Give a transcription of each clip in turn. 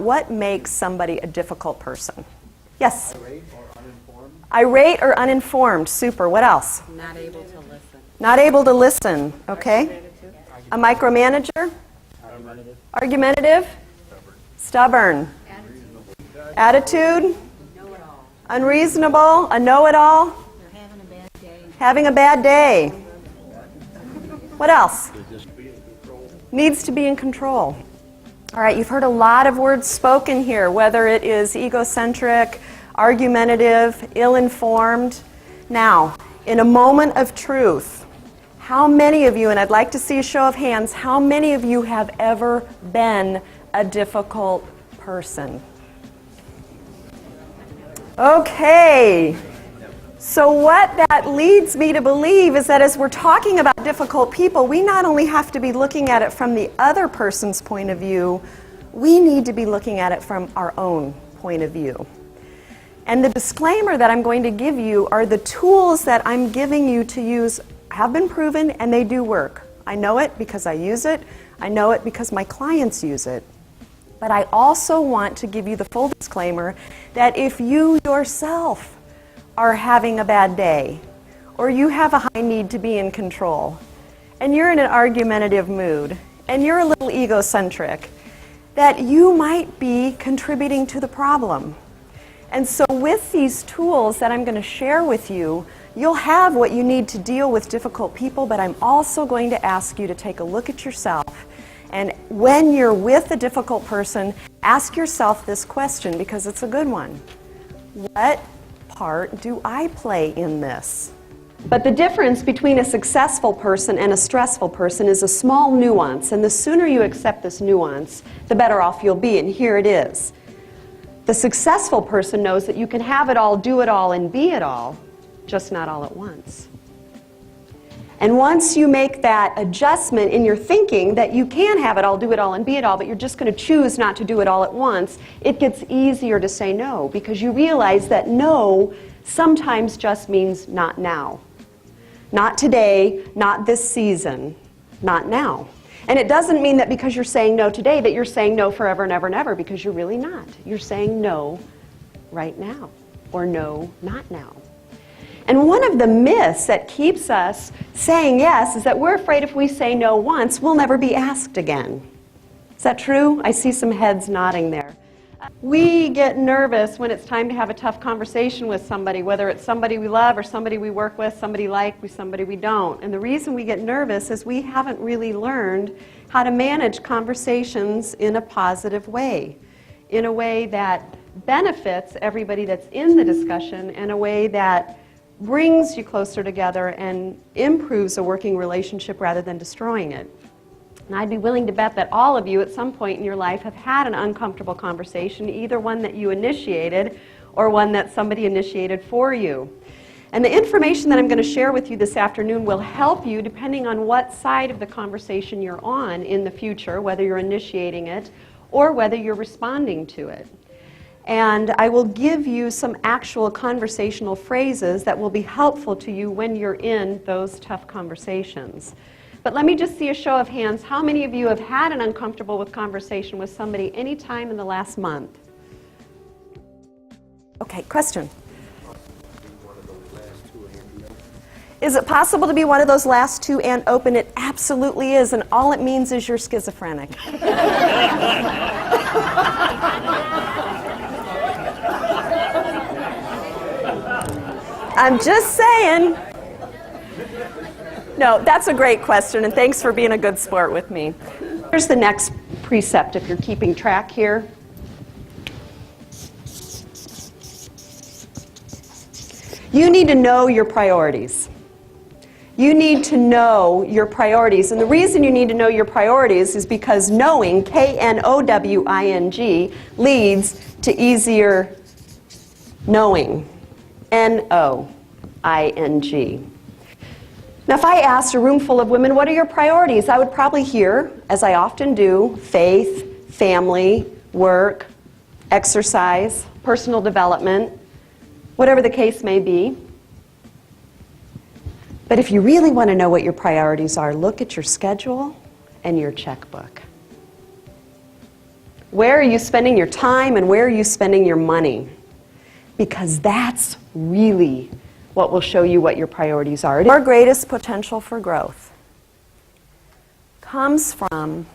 what makes somebody a difficult person. Yes? Irate or uninformed. Irate or uninformed. Super. What else? Not able to listen. Not able to listen. Okay. A micromanager. Argumentative. Stubborn. Attitude. Unreasonable. A know-it-all. Having a bad day. Having a bad day. What else? Needs to be in control. All right, you've heard a lot of words spoken here, whether it is egocentric, argumentative, ill-informed. Now, in a moment of truth, how many of you, and I'd like to see a show of hands, how many of you have ever been a difficult person? Okay. So what that leads me to believe is that as we're talking about difficult people, we not only have to be looking at it from the other person's point of view, we need to be looking at it from our own point of view. And the disclaimer that I'm going to give you are the tools that I'm giving you to use have been proven and they do work. I know it because I use it. I know it because my clients use it. But I also want to give you the full disclaimer that if you yourself are having a bad day, or you have a high need to be in control, and you're in an argumentative mood, and you're a little egocentric, that you might be contributing to the problem. And so with these tools that I'm going to share with you, you'll have what you need to deal with difficult people, but I'm also going to ask you to take a look at yourself. And when you're with a difficult person, ask yourself this question, because it's a good one. What part do I play in this? But the difference between a successful person and a stressful person is a small nuance, and the sooner you accept this nuance, the better off you'll be, and here it is. The successful person knows that you can have it all, do it all, and be it all, just not all at once. And once you make that adjustment in your thinking that you can have it all, do it all, and be it all, but you're just going to choose not to do it all at once, it gets easier to say no, because you realize that no sometimes just means not now. Not today, not this season, not now. And it doesn't mean that because you're saying no today that you're saying no forever and ever and ever, because you're really not. You're saying no right now, or no, not now. And one of the myths that keeps us saying yes is that we're afraid if we say no once, we'll never be asked again. Is that true? I see some heads nodding there. We get nervous when it's time to have a tough conversation with somebody, whether it's somebody we love or somebody we work with, somebody somebody we don't. And the reason we get nervous is we haven't really learned how to manage conversations in a positive way, in a way that benefits everybody that's in the discussion, in a way that brings you closer together and improves a working relationship rather than destroying it. And I'd be willing to bet that all of you at some point in your life have had an uncomfortable conversation, either one that you initiated or one that somebody initiated for you. And the information that I'm going to share with you this afternoon will help you depending on what side of the conversation you're on in the future, whether you're initiating it or whether you're responding to it. And I will give you some actual conversational phrases that will be helpful to you when you're in those tough conversations. But let me just see a show of hands. How many of you have had an uncomfortable conversation with somebody any time in the last month? Okay, question. Is it possible to be one of those last two and open? It absolutely is, and all it means is you're schizophrenic. I'm just saying. No, that's a great question, and thanks for being a good sport with me. Here's the next precept if you're keeping track here. You need to know your priorities. You need to know your priorities, and the reason you need to know your priorities is because knowing, K-N-O-W-I-N-G, leads to easier knowing. N-O-I-N-G. Now, if I asked a room full of women, what are your priorities? I would probably hear, as I often do, faith, family, work, exercise, personal development, whatever the case may be. But if you really want to know what your priorities are, look at your schedule and your checkbook. Where are you spending your time and where are you spending your money? Because that's really what will show you what your priorities are. Your greatest potential for growth comes from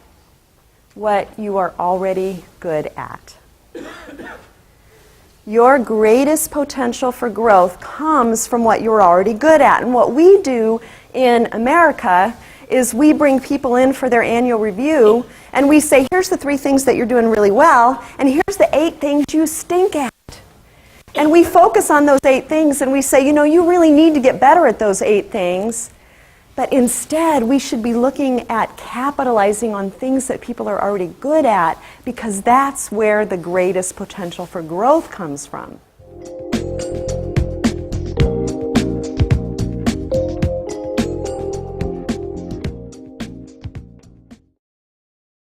what you are already good at. Your greatest potential for growth comes from what you're already good at. And what we do in America is we bring people in for their annual review and we say, here's the 3 things that you're doing really well, and here's the 8 things you stink at. And we focus on those 8 things and we say, you know, you really need to get better at those 8 things. But instead, we should be looking at capitalizing on things that people are already good at, because that's where the greatest potential for growth comes from.